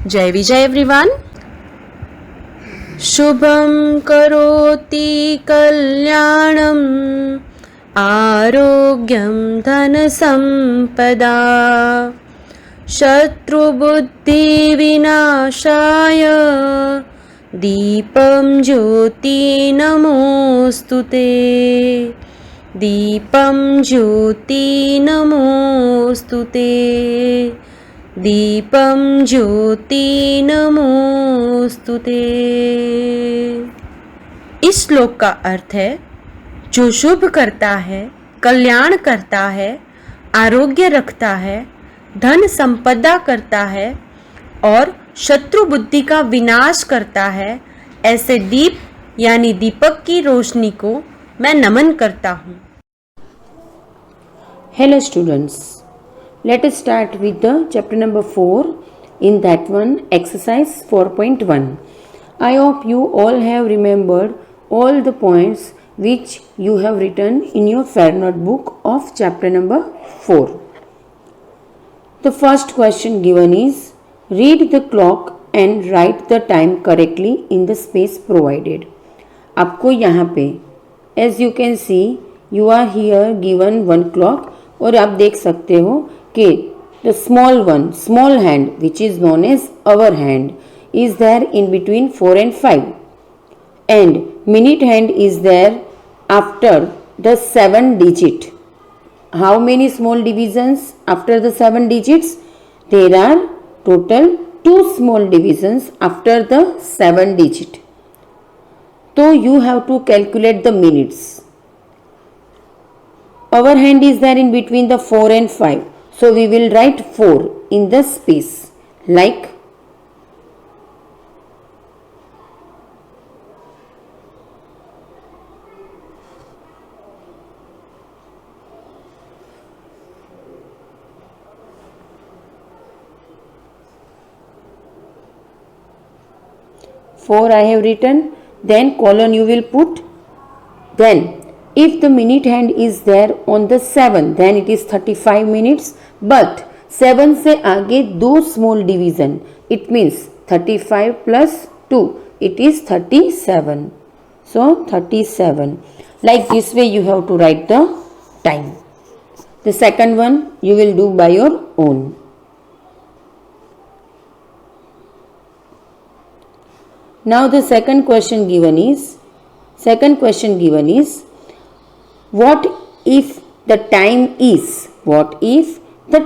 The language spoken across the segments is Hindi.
जय विजय एवरीवन। शुभं करोति कल्याणं आरोग्यं धनसम्पदा शत्रुबुद्धिविनाशाय दीपं ज्योति नमोस्तुते। दीपं ज्योति नमोस्तुते। दीपं ज्योति नमोस्तुते। इस श्लोक का अर्थ है, जो शुभ करता है, कल्याण करता है, आरोग्य रखता है, धन संपदा करता है और शत्रु बुद्धि का विनाश करता है, ऐसे दीप यानी दीपक की रोशनी को मैं नमन करता हूँ। Hello students, let us start with the chapter number 4. In that one, exercise 4.1. I hope you all have remembered all the points which you have written in your fair notebook of chapter number 4. The first question given is, read the clock and write the time correctly in the space provided. आपको यहाँ पे as you can see, you are here given one clock और आप देख सकते हो कि the small one, small hand which is known as hour hand is there in between 4 and 5 and minute hand is there after the 7 digit. How many small divisions after the 7 digits? There are total 2 small divisions after the 7 digit. So you have to calculate the minutes. Our hand is there in between the 4 and 5. So we will write 4 in the space like I have written, then colon you will put. Then if the minute hand is there on the 7, then it is 35 minutes, but 7 से आगे 2 small division, it means 35 plus 2, it is 37. So 37. Like this way you have to write the time. The second one you will do by your own. Now the second question given is, what if the time is, what is the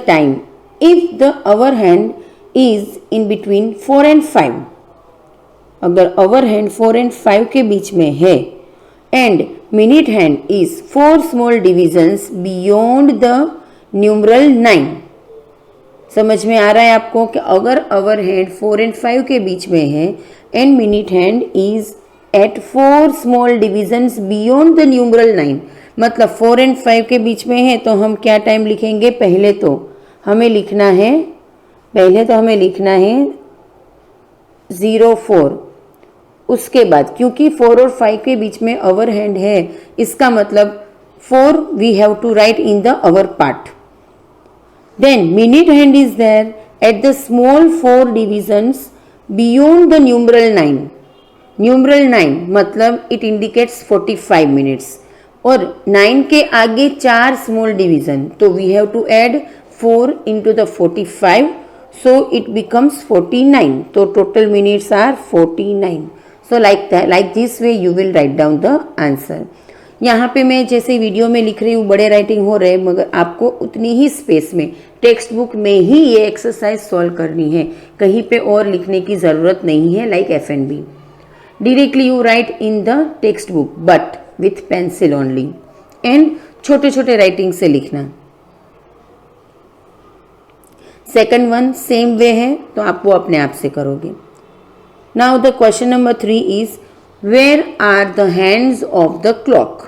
time if the hour hand is in between 4 and 5. अगर hour hand 4 and 5 के बीच में है and minute hand is 4 small divisions beyond the numeral 9. समझ में आ रहा है आपको कि अगर hour hand 4 and 5 के बीच में है and minute hand is at 4 small divisions beyond the numeral 9, मतलब 4 and 5 के बीच में है तो हम क्या टाइम लिखेंगे? पहले तो हमें लिखना है 04. उसके बाद क्योंकि 4 और 5 के बीच में hour hand है, इसका मतलब 4 we have to write in the hour part. Then minute hand is there at the small 4 divisions beyond the numeral 9. Numeral 9 मतलब it indicates 45 minutes और 9 के आगे 4 small division, तो we have to add 4 into the 45, so it becomes 49. तो total minutes are 49. So like this way you will write down the answer. यहाँ पे मैं जैसे वीडियो में लिख रही हूँ, बड़े राइटिंग हो रहे, मगर आपको उतनी ही स्पेस में टेक्स्ट बुक में ही ये एक्सरसाइज सॉल्व करनी है, कहीं पे और लिखने की ज़रूरत नहीं है. Like FNB, directly you write in the textbook but with pencil only and छोटे छोटे राइटिंग से लिखना. सेकंड वन सेम वे है तो आप वो अपने आप से करोगे. Now the question number 3 is, where are the hands of the clock.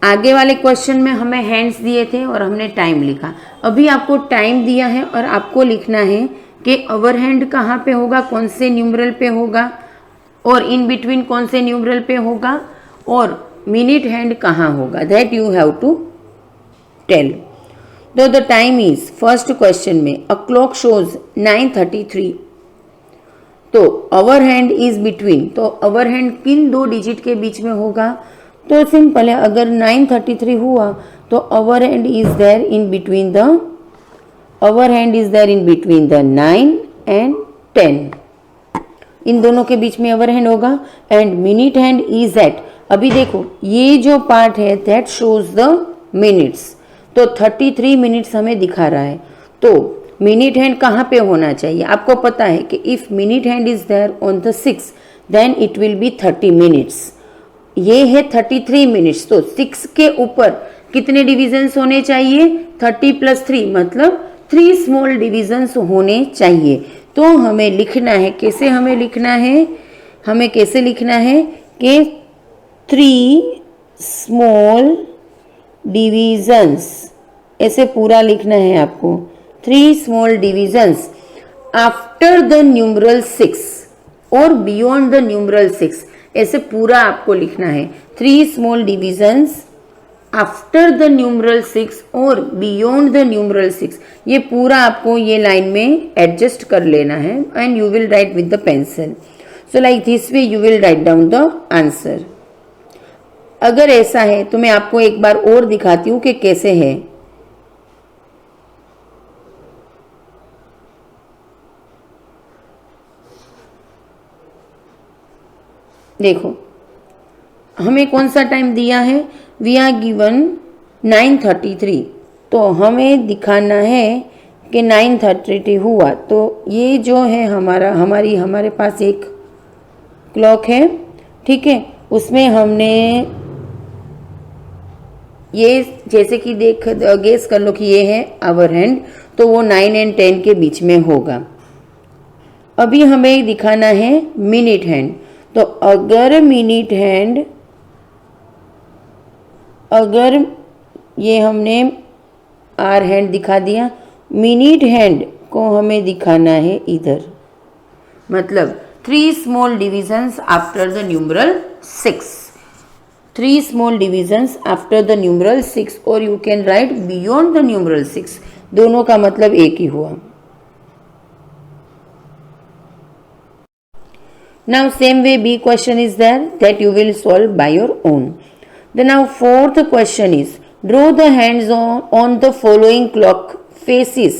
आगे वाले क्वेश्चन में हमें हैंड्स दिए थे और हमने टाइम लिखा. अभी आपको टाइम दिया है और आपको लिखना है कि अवर हैंड कहाँ पे होगा, कौन से न्यूमरल पे होगा और इन बिटवीन कौन से न्यूमरल पे होगा और मिनट हैंड कहाँ होगा. That you have to tell. तो the time is, first question में अ क्लॉक शोज 9:33, तो अवर हैंड इज बिटवीन, तो अवर हैंड किन दो डिजिट के बीच में होगा? तो सिंपल है, अगर 9:33 हुआ तो hour hand is there in between the, hour hand is there in between the 9 and 10, इन दोनों के बीच में अवर हैंड होगा। And minute hand is at, अभी देखो ये जो पार्ट है दैट शोज द मिनट्स, तो 33 मिनट्स हमें दिखा रहा है। तो मिनट हैंड कहाँ पे होना चाहिए? आपको पता है कि if minute hand is there on the 6 then it will be 30 minutes. ये है 33 मिनट्स, तो 6 के ऊपर कितने डिविजन्स होने चाहिए? 30 + 3 मतलब 3 स्मॉल डिविजन्स होने चाहिए। तो हमें लिखना है, कैसे हमें लिखना है? हमें कैसे लिखना है कि 3 स्मॉल डिविजन्स, ऐसे पूरा लिखना है आपको, 3 small divisions after the numeral 6 और बियॉन्ड द न्यूमरल 6, ऐसे पूरा आपको लिखना है। 3 small divisions after the numeral 6 और बियॉन्ड द न्यूमरल 6, ये पूरा आपको ये लाइन में एडजस्ट कर लेना है। And you will write with the pencil, so like this way you will write down the answer. अगर ऐसा है तो मैं आपको एक बार और दिखाती हूँ कि कैसे है। देखो हमें कौन सा टाइम दिया है? वी आर गिवन 9:33, तो हमें दिखाना है कि 9:33 हुआ। तो ये जो है हमारे पास एक क्लॉक है, ठीक है, उसमें हमने ये जैसे कि गेस कर लो कि ये है आवर हैंड, तो वो 9 एंड 10 के बीच में होगा। अभी हमें दिखाना है मिनट हैंड, तो अगर मिनट हैंड, अगर ये हमने आर हैंड दिखा दिया, मिनट हैंड को हमें दिखाना है इधर, मतलब 3 small divisions after the numeral 6, 3 small divisions after the numeral 6, और you can write beyond the numeral 6, दोनों का मतलब एक ही हुआ। Now same way B question is there that you will solve by your own. Then now fourth question is draw the hands on the following clock faces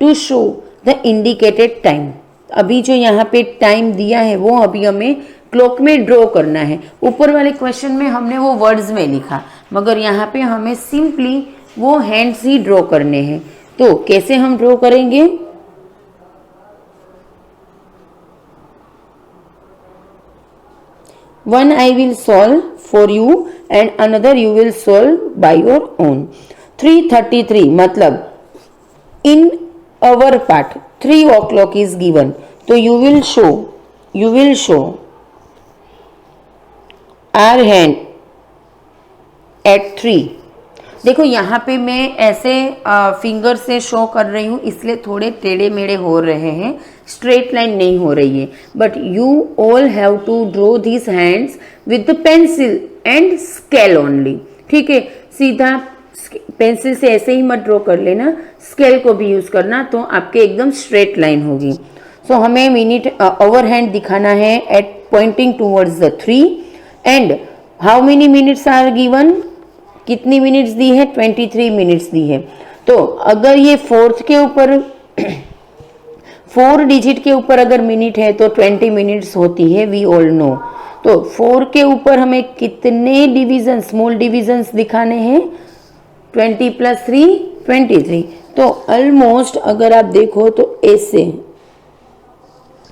to show the indicated time. अभी जो यहाँ पे टाइम दिया है वो अभी हमें क्लॉक में ड्रॉ करना है। ऊपर वाले क्वेश्चन में हमने वो वर्ड्स में लिखा, मगर यहाँ पे हमें सिंपली वो हैंड्स ही ड्रॉ करने हैं। तो कैसे हम ड्रॉ करेंगे? One I will solve for you and another you will solve by your own. 3:33 मतलब in our part 3 o'clock is given, तो you will show our hand at 3. देखो यहाँ पे मैं ऐसे फिंगर से शो कर रही हूँ, इसलिए थोड़े टेढ़े मेढ़े हो रहे हैं, स्ट्रेट लाइन नहीं हो रही है। But you all have to draw this hands with the pencil and scale only, ठीक है। सीधा पेंसिल से ऐसे ही मत ड्रॉ कर लेना, स्केल को भी यूज करना, तो आपके एकदम स्ट्रेट लाइन होगी। सो हमें मिनट ओवर हैंड दिखाना है at pointing towards the 3 and how many minutes are given, कितनी मिनट्स दी है? 23 मिनट्स दी है। तो अगर ये फोर्थ के ऊपर 4 डिजिट के ऊपर अगर मिनट है तो 20 मिनट्स होती है, वी ऑल नो। तो 4 के ऊपर हमें कितने डिवीजन, स्मॉल डिवीजन्स दिखाने हैं? 20 + 3 23। तो ऑलमोस्ट अगर आप देखो तो ऐसे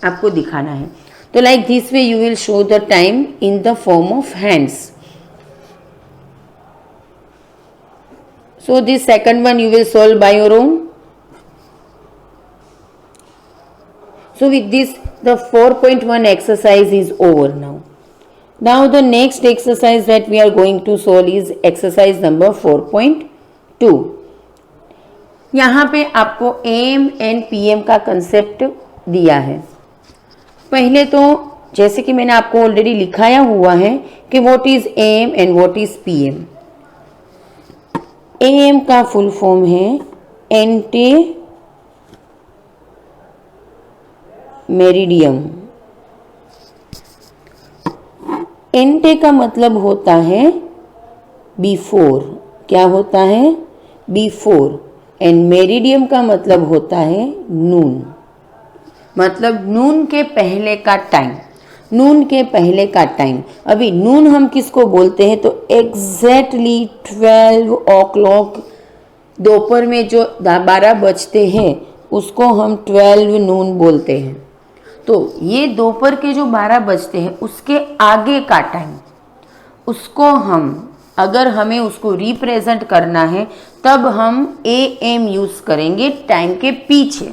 आपको दिखाना है। तो like this way you will show the time in the form of hands. So this second one you will solve by your own. So with this the 4.1 exercise is over now. Now the next exercise that we are going to solve is exercise number 4.2. यहाँ पे आपको AM and PM का कंसेप्ट दिया है। पहले तो जैसे कि मैंने आपको ऑलरेडी लिखाया हुआ है कि what is AM and what is PM। AM का फुल फॉर्म है एंटे मेरिडियम। एंटे का मतलब होता है बिफोर, क्या होता है? बिफोर। एंड मेरिडियम का मतलब होता है नून, मतलब नून के पहले का टाइम, नून के पहले का टाइम। अभी नून हम किसको बोलते हैं? तो एग्जैक्टली 12 o'clock, दोपहर में जो 12 बजते हैं उसको हम 12 नून बोलते हैं। तो ये दोपहर के जो 12 बजते हैं उसके आगे का टाइम, उसको हम, अगर हमें उसको रिप्रेजेंट करना है तब हम AM यूज करेंगे टाइम के पीछे।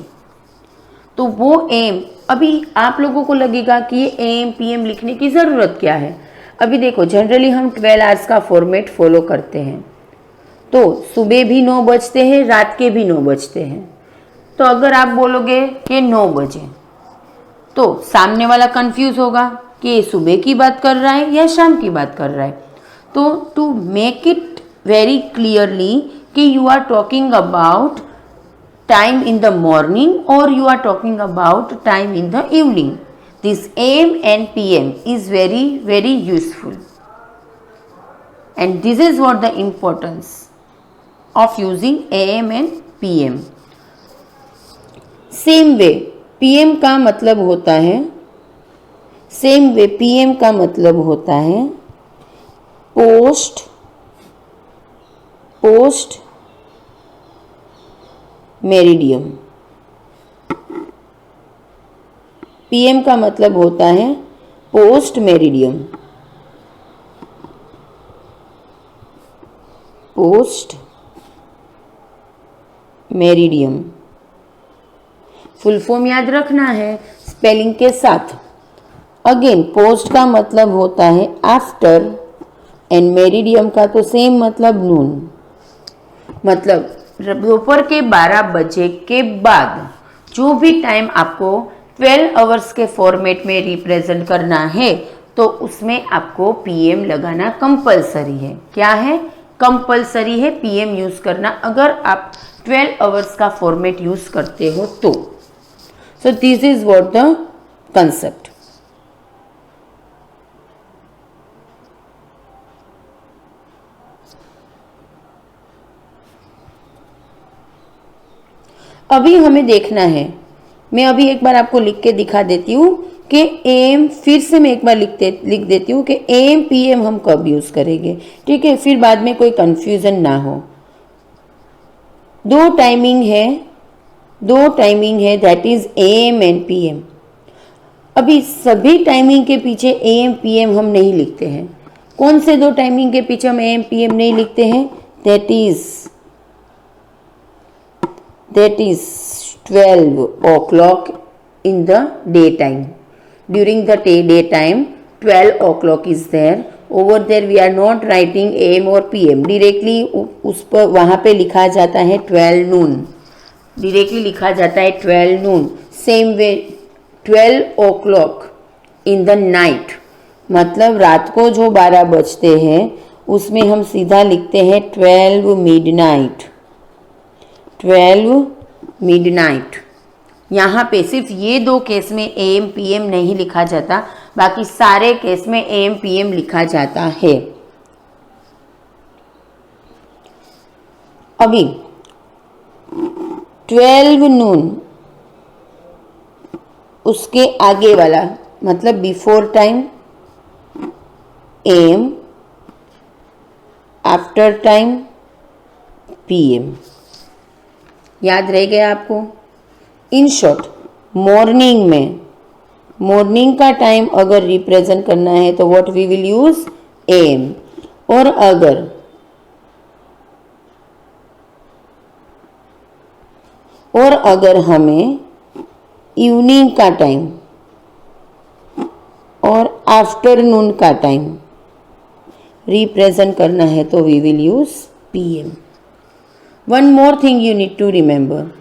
तो वो एम, अभी आप लोगों को लगेगा कि ये AM PM लिखने की ज़रूरत क्या है? अभी देखो, जनरली हम 12 आवर्स का फॉर्मेट फॉलो करते हैं, तो सुबह भी 9 बजते हैं, रात के भी 9 बजते हैं। तो अगर आप बोलोगे कि 9 बजे, तो सामने वाला कंफ्यूज होगा कि ये सुबह की बात कर रहा है या शाम की बात कर रहा है। तो to make it very clearly कि you are talking about time in the morning or you are talking about time in the evening, this AM and PM is very useful, and this is what the importance of using AM and PM. Same way PM का मतलब होता है, same way PM का मतलब होता है post मेरिडियम। PM का मतलब होता है post meridiem, post meridiem. Full form याद रखना है स्पेलिंग के साथ। अगेन पोस्ट का मतलब होता है आफ्टर, एंड मेरिडियम का तो सेम मतलब नून, मतलब दोपहर के 12 बजे के बाद जो भी टाइम आपको 12 आवर्स के फॉर्मेट में रिप्रेजेंट करना है तो उसमें आपको PM लगाना कंपलसरी है। क्या है? कंपलसरी है PM यूज करना, अगर आप 12 आवर्स का फॉर्मेट यूज करते हो तो। So this is what the concept. अभी हमें देखना है, मैं अभी एक बार आपको लिख के दिखा देती हूँ कि AM, फिर से मैं एक बार लिख देती हूँ कि AM PM हम कब यूज़ करेंगे, ठीक है? फिर बाद में कोई कंफ्यूजन ना हो। दो टाइमिंग है, that is AM and PM। अभी सभी टाइमिंग के पीछे AM PM हम नहीं लिखते हैं। कौन से दो टाइमिंग के पीछे हम AM PM नहीं लिखते हैं? That is 12 o'clock in the daytime. During the daytime 12 o'clock is there. Over there we are not writing AM or PM. Directly उस पर वहाँ पे लिखा जाता है 12 noon. Directly लिखा जाता है 12 noon. Same way 12 o'clock in the night, मतलब रात को जो 12 बजते हैं उसमें हम सीधा लिखते हैं 12 midnight. 12 मिडनाइट। यहाँ पे सिर्फ ये दो केस में AM PM नहीं लिखा जाता, बाकी सारे केस में AM PM लिखा जाता है। अभी 12 नून, उसके आगे वाला मतलब before time AM, after time PM। याद रह गया आपको? इन शॉर्ट मॉर्निंग का टाइम अगर रिप्रेजेंट करना है तो what we will use? AM। और अगर हमें इवनिंग का टाइम और आफ्टरनून का टाइम रिप्रेजेंट करना है तो we will use PM। One more thing you need to remember,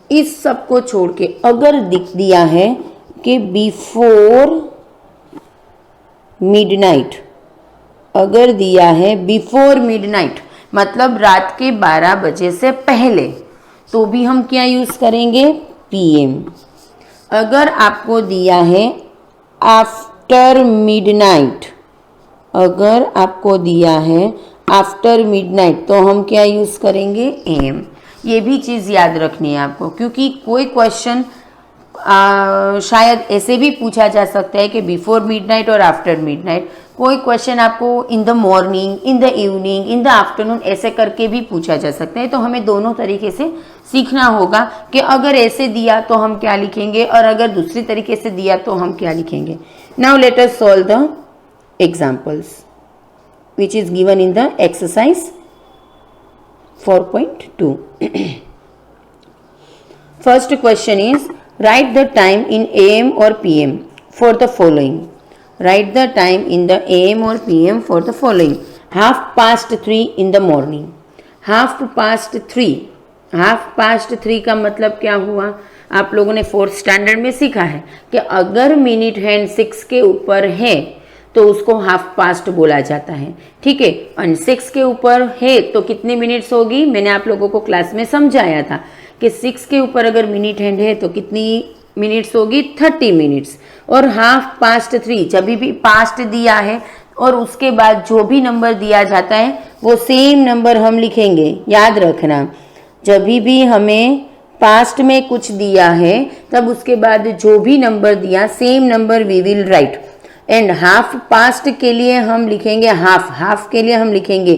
इस सब को छोड़ के अगर दिख दिया है कि बिफोर मिडनाइट, अगर दिया है बिफोर मिडनाइट, मतलब रात के 12 बजे से पहले, तो भी हम क्या यूज़ करेंगे, PM। अगर आपको दिया है आफ्टर मिडनाइट, अगर आपको दिया है आफ्टर मिडनाइट, तो हम क्या यूज़ करेंगे, AM। ये भी चीज़ याद रखनी है आपको, क्योंकि कोई क्वेश्चन शायद ऐसे भी पूछा जा सकता है कि बिफोर मिडनाइट और आफ्टर मिडनाइट। कोई क्वेश्चन आपको in the morning, in the evening, in the afternoon ऐसे करके भी पूछा जा सकता है। तो हमें दोनों तरीके से सीखना होगा कि अगर ऐसे दिया तो हम क्या लिखेंगे और अगर दूसरी तरीके से दिया तो हम क्या लिखेंगे। Now let us solve the examples which is given in the exercise 4.2. First question is, write the time in AM or PM for the following. Write the time in the AM or PM for the following. 3:30 in the morning. 3:30. 3:30 का मतलब क्या हुआ, आप लोगों ने 4th स्टैंडर्ड में सीखा है कि अगर मिनट हैंड 6 के ऊपर है तो उसको 3:30 बोला जाता है, ठीक है। और 6 के ऊपर है तो कितने मिनट्स होगी, मैंने आप लोगों को क्लास में समझाया था कि 6 के ऊपर अगर मिनट हैंड है तो कितनी मिनट्स होगी, 30 मिनट्स। और 3:30 जब भी पास्ट दिया है और उसके बाद जो भी नंबर दिया जाता है वो सेम नंबर हम लिखेंगे। याद रखना, जब भी हमें पास्ट में कुछ दिया है तब उसके बाद जो भी नंबर दिया same number we will write. And half past के लिए हम लिखेंगे हाफ के लिए हम लिखेंगे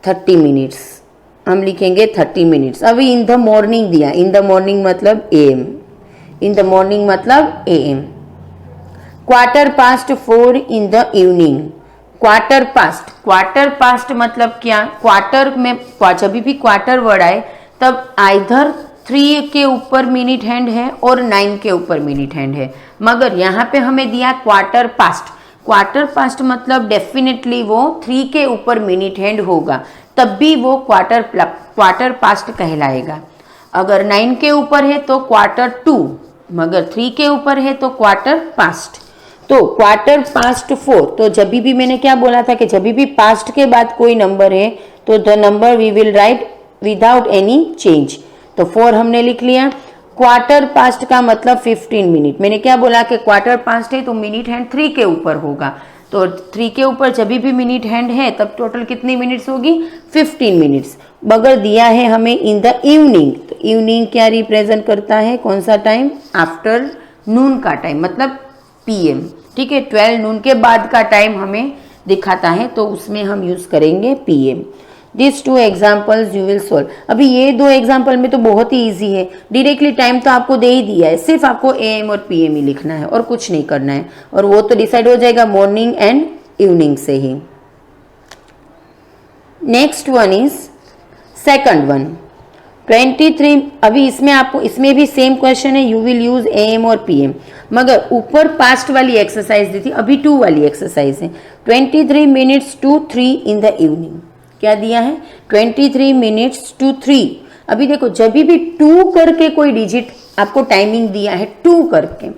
30 मिनट्स, हम लिखेंगे 30 मिनट्स। अभी इन द मॉर्निंग दिया, इन द मॉर्निंग मतलब AM, इन द मॉर्निंग मतलब AM। 4:15 in the evening, quarter past मतलब क्या, क्वार्टर में जब भी क्वार्टर वर्ड आए तब आइधर 3 के ऊपर मिनट हैंड है और 9 के ऊपर मिनट हैंड है, मगर यहाँ पे हमें दिया क्वार्टर पास्ट मतलब डेफिनेटली वो 3 के ऊपर मिनट हैंड होगा, तब भी वो क्वार्टर पास्ट कहलाएगा। अगर 9 के ऊपर है तो Q2, मगर 3 के ऊपर है तो क्वार्टर पास्ट। तो Q4, तो जब भी मैंने क्या बोला था कि जब भी पास्ट के बाद कोई नंबर है तो the number we will write without any change. तो 4 हमने लिख लिया। क्वार्टर पास्ट का मतलब 15 मिनट, मैंने क्या बोला कि क्वार्टर पास्ट है तो मिनट हैंड 3 के ऊपर होगा, तो 3 के ऊपर जब भी मिनट हैंड है तब टोटल कितनी मिनट्स होगी, 15 मिनट्स। मगर दिया है हमें इन द इवनिंग, तो इवनिंग क्या रिप्रेजेंट करता है, कौन सा टाइम, आफ्टर नून का टाइम मतलब PM, ठीक है। 12 नून के बाद का टाइम हमें दिखाता है तो उसमें हम यूज करेंगे PM। These 2 examples you will solve। अभी ये 2 एग्जाम्पल में तो बहुत ही ईजी है, डायरेक्टली टाइम तो आपको दे ही दिया है, सिर्फ आपको AM और PM ही लिखना है और कुछ नहीं करना है, और वो तो डिसाइड हो जाएगा मॉर्निंग एंड इवनिंग से ही। Next one is second one 23। अभी इसमें आपको, इसमें भी सेम क्वेश्चन है, यू विल यूज AM और PM, मगर ऊपर पास्ट वाली एक्सरसाइज दी थी, अभी 2 वाली एक्सरसाइज है। 23 minutes to 3 in the evening, क्या दिया है, 23 minutes to 3। अभी देखो जब भी 2 करके कोई डिजिट आपको टाइमिंग दिया है 2 करके,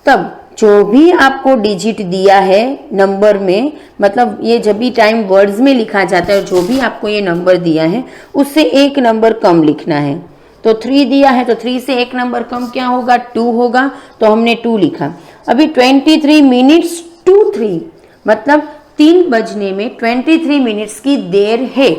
तब जो भी आपको डिजिट दिया है नंबर में, मतलब ये जब भी टाइम वर्ड्स में लिखा जाता है, जो भी आपको ये नंबर दिया है उससे एक नंबर कम लिखना है। तो 3 दिया है तो 3 से एक नंबर कम क्या होगा, 2 होगा, तो हमने 2 लिखा। अभी 23 minutes to 3 मतलब 3 बजने में 23 मिनट्स की देर है,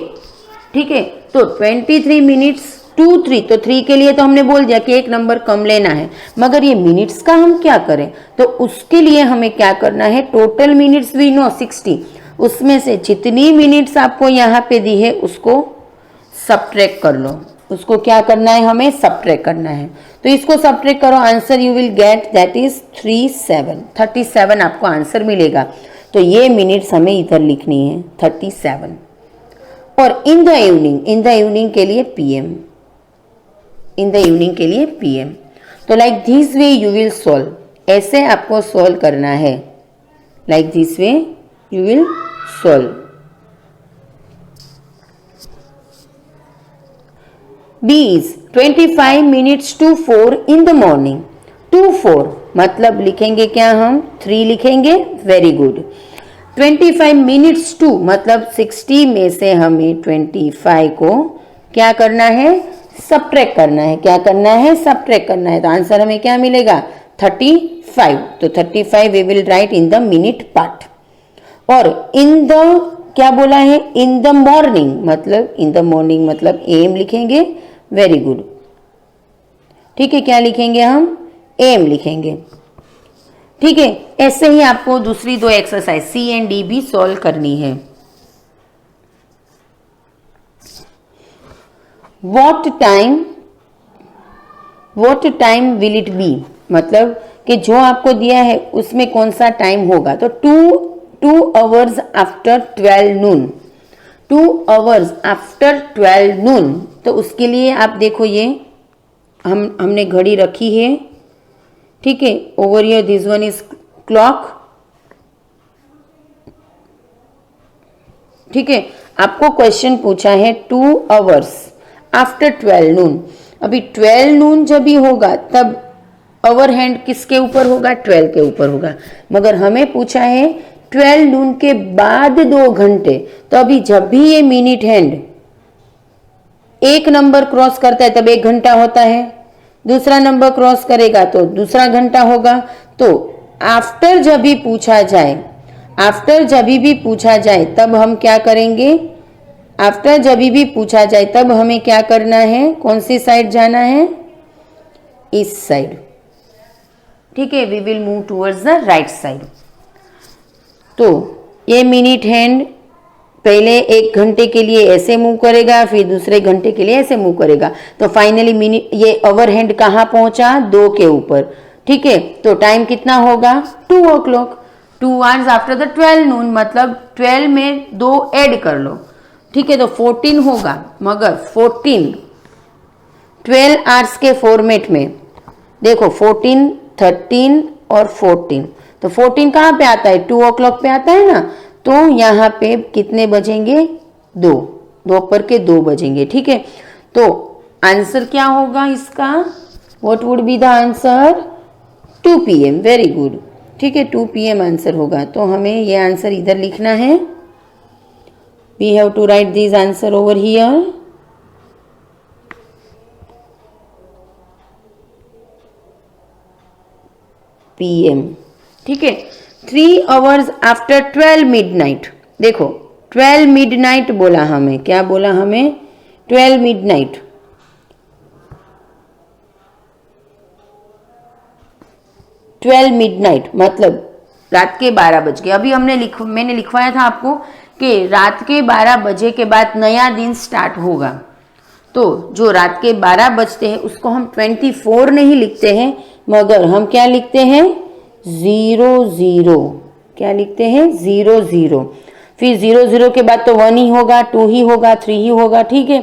ठीक है। तो 23 minutes to 3, तो 3 के लिए तो हमने बोल दिया कि एक नंबर कम लेना है, मगर ये मिनट्स का हम क्या करें, तो उसके लिए हमें क्या करना है, टोटल मिनट्स वी नो 60, उसमें से जितनी मिनट्स आपको यहाँ पे दी है उसको सब्ट्रैक्ट कर लो। उसको क्या करना है, हमें सब्ट्रैक्ट करना है, तो इसको सब्ट्रैक्ट करो, answer you will get that is 37 आपको आंसर मिलेगा। तो ये मिनट्स हमें इधर लिखनी है 37। और इन द इवनिंग के लिए PM, इन द इवनिंग के लिए PM। तो like this way you will solve, ऐसे आपको सॉल्व करना है, like this way you will solve. B is 25 minutes to 4 in the morning। to 4 मतलब लिखेंगे क्या हम, 3 लिखेंगे, वेरी गुड। 25 मिनट्स टू मतलब 60 में से हमें 25 को क्या करना है, सब्ट्रैक्ट करना है। क्या करना है, सब्ट्रैक्ट करना है। तो आंसर हमें क्या मिलेगा, 35। तो 35 we will write in the minute part. और इन द क्या बोला है, इन द मॉर्निंग मतलब इन द मॉर्निंग मतलब एम लिखेंगे। वेरी गुड, ठीक है। क्या लिखेंगे हम, एम लिखेंगे, ठीक है। ऐसे ही आपको दूसरी दो एक्सरसाइज सी एंड डी भी सॉल्व करनी है। What time will it be मतलब कि जो आपको दिया है उसमें कौन सा टाइम होगा। तो 2 आवर्स आफ्टर 12 नून, 2 आवर्स आफ्टर 12 नून। तो उसके लिए आप देखो, ये हमने घड़ी रखी है, ठीक है। Over here this one is clock, ठीक है। आपको क्वेश्चन पूछा है 2 आवर्स आफ्टर 12 नून। अभी 12 नून जब भी होगा तब अवर हैंड किसके ऊपर होगा, 12 के ऊपर होगा। मगर हमें पूछा है 12 नून के बाद 2 घंटे। तो अभी जब भी ये मिनट हैंड एक नंबर क्रॉस करता है तब 1 घंटा होता है, दूसरा नंबर क्रॉस करेगा तो दूसरा घंटा होगा। तो आफ्टर जब भी पूछा जाए, आफ्टर जब भी पूछा जाए तब हम क्या करेंगे, आफ्टर जब भी पूछा जाए तब हमें क्या करना है, कौन सी साइड जाना है, इस साइड, ठीक है। We will move towards the right side. तो ये मिनट हैंड पहले 1 घंटे के लिए ऐसे मूव करेगा, फिर दूसरे घंटे के लिए ऐसे मूव करेगा। तो फाइनली मिनट ये ओवर हैंड कहाँ पहुंचा, 2 के ऊपर, ठीक है। तो टाइम कितना होगा, 2 o'clock। 2 hours आफ्टर द 12 नून मतलब 12 में 2 ऐड कर लो, ठीक है। तो 14 होगा। मगर 14 12 आवर्स के फॉर्मेट में देखो 14, 13 और 14। तो 14 कहाँ पे आता है, 2 o'clock पे आता है ना। तो यहाँ पे कितने बजेंगे, 2, दोपहर के 2 बजेंगे, ठीक है। तो आंसर क्या होगा इसका, what would be the answer, 2 PM। Very good, ठीक है। 2 PM आंसर होगा। तो हमें ये आंसर इधर लिखना है। We have to write this answer over here. PM, ठीक है। 3 आवर्स आफ्टर 12 मिडनाइट। देखो 12 मिडनाइट बोला हमें, क्या बोला हमें, 12 मिडनाइट। 12 मिडनाइट मतलब रात के 12 बज गए। अभी मैंने लिखवाया था आपको कि रात के 12 बजे के बाद नया दिन स्टार्ट होगा। तो जो रात के 12 बजते हैं उसको हम 24 नहीं लिखते हैं, मगर हम क्या लिखते हैं, 00। क्या लिखते हैं, 00। फिर 00 के बाद तो 1 ही होगा, 2 ही होगा, 3 ही होगा, ठीक है।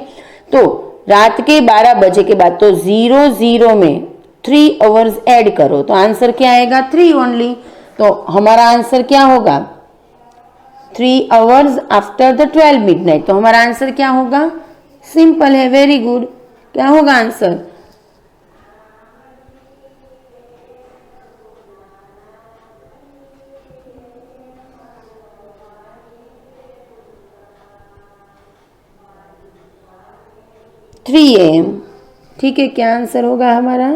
तो रात के 12 बजे के बाद तो 00 में 3 आवर्स ऐड करो तो आंसर क्या आएगा, 3 ओनली। तो हमारा आंसर क्या होगा, 3 आवर्स आफ्टर द 12 मिडनाइट। तो हमारा आंसर क्या होगा, सिंपल है, वेरी गुड। क्या होगा आंसर, थ्री AM, ठीक है। क्या आंसर होगा हमारा,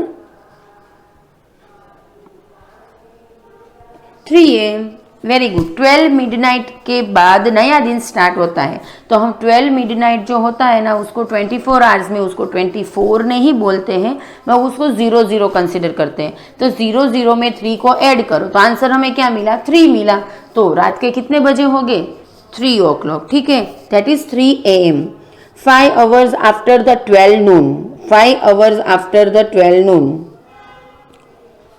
3 AM। Very good. 12 मिडनाइट के बाद नया दिन स्टार्ट होता है। तो हम 12 मिडनाइट जो होता है ना उसको 24 आवर्स में उसको 24 नहीं बोलते हैं, मैं उसको 00 कंसिडर करते हैं। तो 00 में 3 को ऐड करो तो आंसर हमें क्या मिला, 3 मिला। तो रात के कितने बजे हो गए, 3 o'clock, ठीक है। That is 3 AM। 5 hours after the 12 Noon, 5 hours after the 12 नून,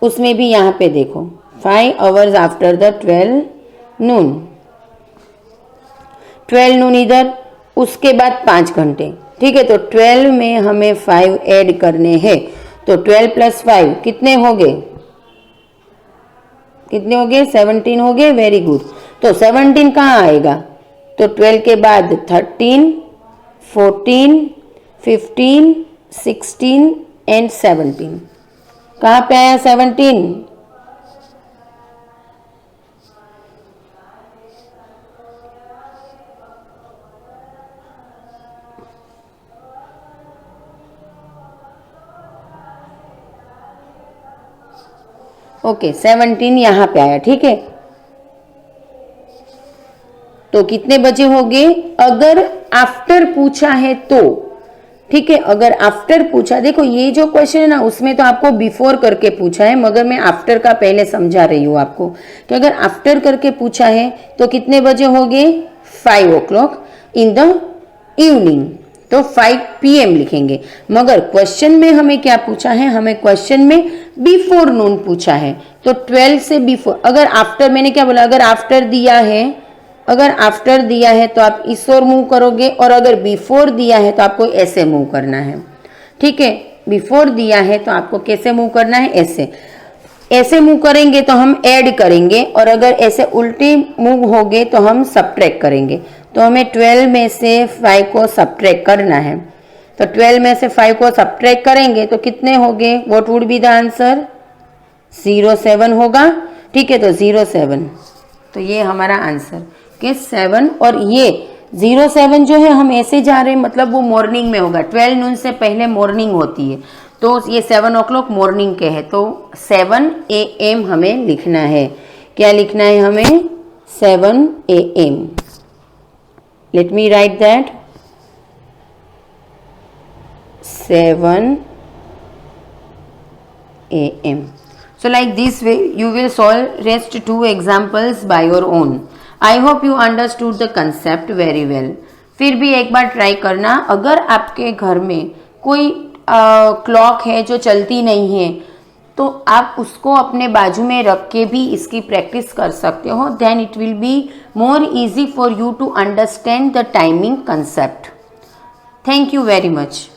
उसमें भी यहाँ पे देखो 5 आवर्स आफ्टर द 12 नून, 12 नून इधर, उसके बाद 5 घंटे, ठीक है। तो 12 में हमें 5 ऐड करने हैं। तो 12 + 5 कितने हो गए, कितने हो गए, 17 हो गए, वेरी गुड। तो 17 कहाँ आएगा, तो 12 के बाद 13, 14, 15, 16 एंड 17। कहाँ पे आया 17, ओके 17 यहाँ पे आया, ठीक है। तो कितने बजे हो गए अगर आफ्टर पूछा है तो, ठीक है। अगर आफ्टर पूछा, देखो ये जो क्वेश्चन है ना उसमें तो आपको बिफोर करके पूछा है, मगर मैं आफ्टर का पहले समझा रही हूँ आपको कि अगर आफ्टर करके पूछा है तो कितने बजे हो गए 5 o'clock इन द इवनिंग, तो 5 PM लिखेंगे। मगर क्वेश्चन में हमें क्या पूछा है, हमें क्वेश्चन में बिफोर नून पूछा है, तो 12 से बिफोर। अगर आफ्टर, मैंने क्या बोला, अगर आफ्टर दिया है, अगर आफ्टर दिया है तो आप इस ओर मूव करोगे, और अगर बिफोर दिया है तो आपको ऐसे मूव करना है, ठीक है। बिफोर दिया है तो आपको कैसे मूव करना है, ऐसे ऐसे मूव करेंगे तो हम ऐड करेंगे, और अगर ऐसे उल्टे मूव हो गए तो हम सब्ट्रैक्ट करेंगे। तो हमें 12 में से 5 को सब्ट्रैक्ट करना है, तो 12 में से 5 को सब्ट्रैक्ट करेंगे तो कितने हो गए, what would be the answer, 07 होगा, ठीक है। तो 07, तो ये हमारा आंसर के 7, और ये 07 जो है हम ऐसे जा रहे हैं, मतलब वो मॉर्निंग में होगा, 12 नून से पहले मॉर्निंग होती है, तो ये 7 o'clock मॉर्निंग के है, तो 7 AM हमें लिखना है। क्या लिखना है हमें, 7 AM। Let me right that, 7 AM. So like this way you will solve rest 2 examples by your own. I hope you understood the concept very well. फिर भी एक बार ट्राई करना। अगर आपके घर में कोई क्लॉक है जो चलती नहीं है तो आप उसको अपने बाजू में रख के भी इसकी प्रैक्टिस कर सकते हो, then it will be more easy for you to understand the timing concept. Thank you very much.